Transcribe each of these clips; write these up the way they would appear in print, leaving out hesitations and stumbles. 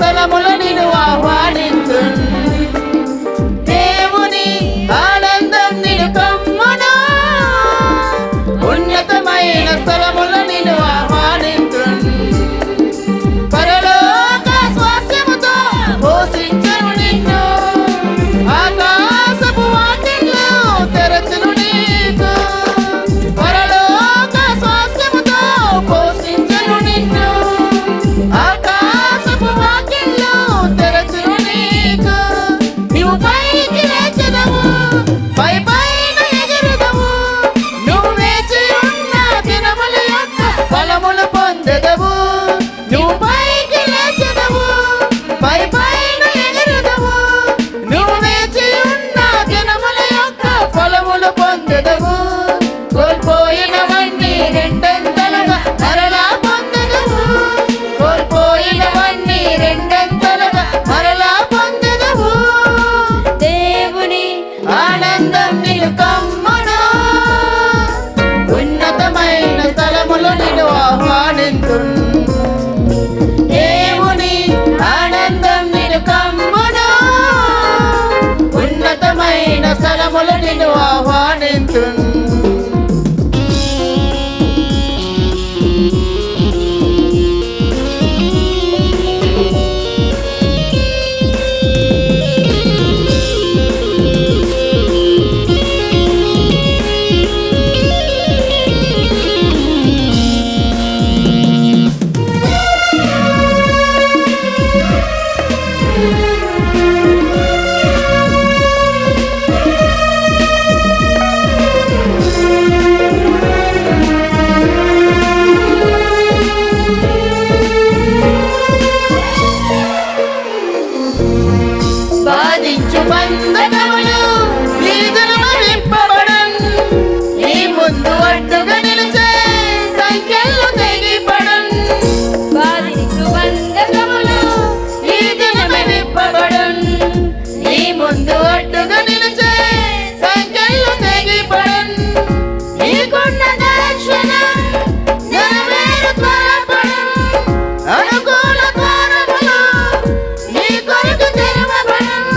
స్థలముల నిన్ను ఆహ్వానించున్. దేవుని ఆనందం నిన్ను కమ్మును, ఉన్నతమైన స్థలముల నిన్ను ఆహ్వానించున్. పరలోక స్వాస్యముతో పోషించును నిన్ను, ఆకాశపు వాకిళ్ళు తెరచును నీకు. పరలోక స్వాస్యముతో పోషించును నిన్ను, ఆకాశపు వాకిళ్ళు తెరచును నీకు. నీవు పైకి లేచెదవు, పై పైన ఎగురుదవు, నువ్వు వేచి ఉన్న దినముల యొక్క ఫలములు పొందెదవు. నువ్వు పైకి లేచెదవు, పై పైన ఎగురుదవు, నువ్వు వేచి ఉన్న దినముల యొక్క ఫలములు పొందెదవు. కోల్పోయినవన్నీ రెండంతలుగా మరలా పొందెదవు, కోల్పోయినవన్నీ రెండంతలుగా మరలా పొందెదవు. దేవుని ఆనందం నిన్ను కమ్మును, ఉన్నతమైన స్థలములో నిన్ను ఆహ్వానించున్. దేవుని ఆనందం నిన్ను కమ్మును, ఉన్నతమైన స్థలములో నిన్ను ఆహ్వానించున్. బాధించు బంధకములు నీ దినమ విప్పబడున్, నీ ముందు అడ్డుగా నిలిచే సంఖ్యలు తెగిపడున్. బాధించు బంధకములు నీ దినమ విప్పబడున్, నీ ముందు అడ్డుగా నిలిచే సంఖ్యలు తెగిపడున్. నీకున్న దర్శనం నెరవేరు త్వరపడున్, అనుకూల ద్వారములు నీ కొరకు తెరవబడున్.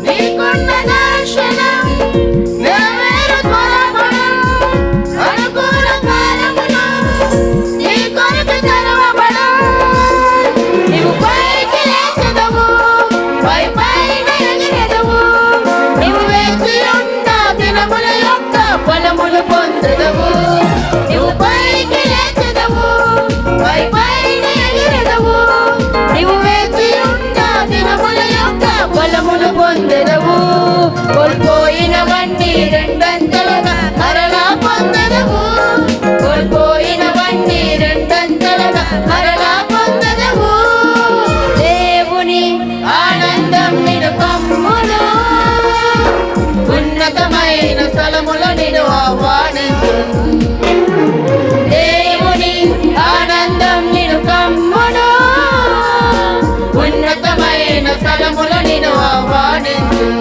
నీకున్న దర్శనం నెరవేరు త్వరపడున్, అనుకూల ద్వారములు నీ కొరకు తెరవబడున్. నీవు పైకి లేచెదవు, పై పైన ఎగిరెదవు, నీవు వేచి ఉన్న దినముల యొక్క ఫలములు పొందెదవు. నీవు పైకి లేచెదవు, పై పైన ఎగిరెదవు, నీవు వేచి ఉన్న దినముల యొక్క ఫలములు పొందెదవు. కోల్పోయినవన్నీ రెండంతలుగా మరలా పొందెదవు, కోల్పోయినవన్నీ రెండంతలుగా మరలా పొందెదవు. దేవుని ఆనందం నిన్ను కమ్మును, ఉన్నతమైన స్థలములో నిన్ను ఆహ్వానించున్. దేవుని ఆనందం నిన్ను కమ్మును, ఉన్నతమైన స్థలములో నిన్ను ఆహ్వానించున్.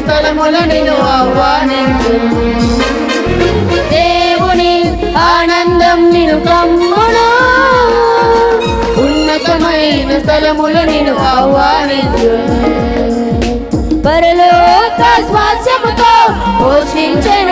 స్థలములో నిన్ను ఆహ్వానించు. దేవుని ఆనందం నిన్ను కమ్మును, ఉన్నతమైన స్థలములో నిన్ను ఆహ్వానించు. పరలోక స్వాస్యముతో పోషించెను